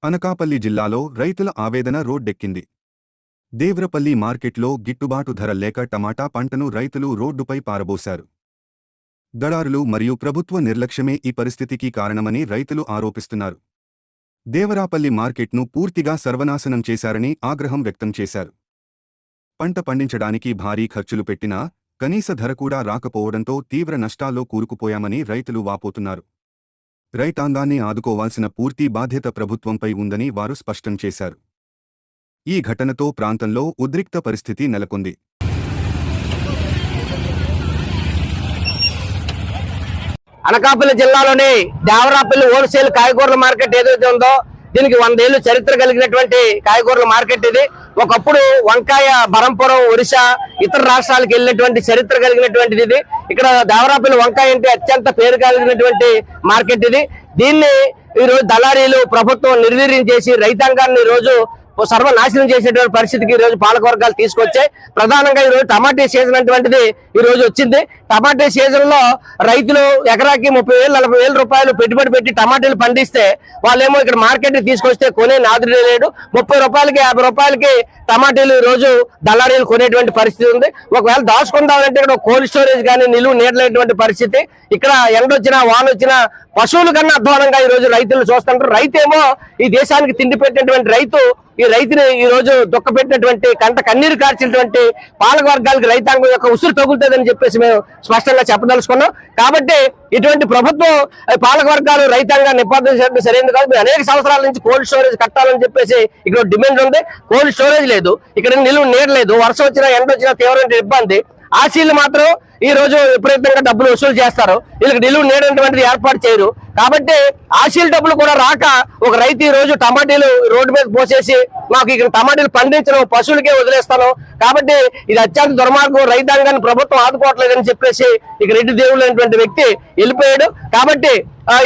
అనకాపల్లి జిల్లాలో రైతుల ఆవేదన రోడ్డెక్కింది. దేవ్రపల్లి మార్కెట్లో గిట్టుబాటు ధర లేక టమాటా పంటను రైతులు రోడ్డుపై పారబోశారు. దళారులు మరియు ప్రభుత్వ నిర్లక్ష్యమే ఈ పరిస్థితికి కారణమని రైతులు ఆరోపిస్తున్నారు. దేవరాపల్లి మార్కెట్ను పూర్తిగా సర్వనాశనం చేశారని ఆగ్రహం వ్యక్తం చేశారు. పంట పండించడానికి భారీ ఖర్చులు పెట్టినా కనీస ధర కూడా రాకపోవడంతో తీవ్ర నష్టాల్లో కూరుకుపోయామని రైతులు వాపోతున్నారు. రైతాంగాన్ని ఆదుకోవాల్సిన పూర్తి బాధ్యత ప్రభుత్వంపై ఉందని వారు స్పష్టం చేశారు. ఈ ఘటనతో ప్రాంతంలో ఉద్రిక్త పరిస్థితి నెలకొంది. అనకాపల్లి జిల్లాలోని దేవరాపల్లి హోల్సేల్ కాయగూరల మార్కెట్ ఏదైతే ఉందో దీనికి 100 ఏళ్లు చరిత్ర కలిగినటువంటి కాయగూరల మార్కెట్ ఇది. ఒకప్పుడు వంకాయ బరంపురం, ఒరిస్సా, ఇతర రాష్ట్రాలకు వెళ్ళినటువంటి చరిత్ర కలిగినటువంటిది ఇది. ఇక్కడ దేవరాపల్లి వంకాయ అంటే అత్యంత పేరు కలిగినటువంటి మార్కెట్ ఇది. దీన్ని ఈరోజు దళారీలు ప్రభుత్వం నిర్వీర్యం చేసి రైతాంగాన్ని ఈరోజు సర్వనాశనం చేసేటువంటి పరిస్థితికి ఈ రోజు పాలకవర్గాలు తీసుకొచ్చాయి. ప్రధానంగా ఈ రోజు టమాటా సీజన్ అటువంటిది ఈ రోజు వచ్చింది. టమాటా సీజన్ లో రైతులు ఎకరాకి 30,000-40,000 రూపాయలు పెట్టుబడి పెట్టి టమాటాలు పండిస్తే వాళ్ళేమో ఇక్కడ మార్కెట్ తీసుకొస్తే కొనే నాదుడే లేడు. 30 రూపాయలకి 50 రూపాయలకి టమాటాలు ఈ రోజు దళారీలు కొనేటువంటి పరిస్థితి ఉంది. ఒకవేళ దాచుకుందామంటే ఇక్కడ కోల్డ్ స్టోరేజ్ కానీ నిలువ నీడలేటువంటి పరిస్థితి. ఇక్కడ ఎండొచ్చినా వాన వచ్చినా పశువుల కన్నా అధ్వానంగా ఈ రోజు రైతులు చూస్తుంటారు. రైతేమో ఈ దేశానికి తిండి పెట్టినటువంటి రైతు ఈ రైతుని ఈ రోజు దుఃఖపెట్టినటువంటి కంట కన్నీరు కార్చినటువంటి పాలక వర్గాలకు రైతాంగం యొక్క ఉసురు తగులుతుందని చెప్పేసి మేము స్పష్టంగా చెప్పదలుచుకున్నాం. కాబట్టి ఇటువంటి ప్రభుత్వం పాలక వర్గాలు రైతాంగాన్ని నిపాదించడం సరైనది కాదు. మేము అనేక సంవత్సరాల నుంచి కోల్డ్ స్టోరేజ్ కట్టాలని చెప్పేసి ఇక్కడ డిమాండ్ ఉంది. కోల్డ్ స్టోరేజ్ లేదు, ఇక్కడ నిలువ నీడ లేదు, వర్షం వచ్చినా ఎండ వచ్చినా తీవ్రమైన ఇబ్బంది. ఆశీలు మాత్రం ఈ రోజు విపరీతంగా డబ్బులు వసూలు చేస్తారు, వీళ్ళకి నిలువ నీడటువంటిది ఏర్పాటు చేయరు. కాబట్టి ఆశీల డబ్బులు కూడా రాక ఒక రైతు ఈ రోజు టమాటీలు రోడ్డు మీద పోసేసి మాకు ఇక్కడ టమాటీలు పండించడం పశువులకే వదిలేస్తాను. కాబట్టి ఇది అత్యంత దుర్మార్గం, రైతాంగాన్ని ప్రభుత్వం ఆదుకోవట్లేదని చెప్పేసి ఇక రెడ్డి దేవుడు అనేటువంటి వ్యక్తి వెళ్ళిపోయాడు. కాబట్టి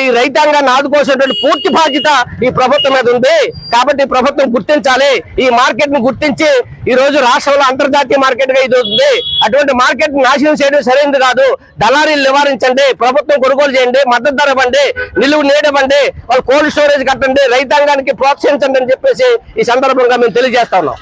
ఈ రైతాంగాన్ని ఆదుకోసేటువంటి పూర్తి బాధ్యత ఈ ప్రభుత్వం మీద ఉంది. కాబట్టి ప్రభుత్వం గుర్తించాలి, ఈ మార్కెట్ ను గుర్తించి ఈ రోజు రాష్ట్రంలో అంతర్జాతీయ మార్కెట్ గా ఇది ఉంది. అటువంటి మార్కెట్ నాశనం చేయడం సరైనది కాదు. దళారీలు నివారించండి, ప్రభుత్వం కొనుగోలు చేయండి, మద్దతు ధర ఇవ్వండి, నిలువ నీడవండి, వాళ్ళు కోల్డ్ స్టోరేజ్ కట్టండి, రైతాంగానికి ప్రోత్సహించండి అని చెప్పేసి ఈ సందర్భంగా మేము తెలియజేస్తా ఉన్నాం.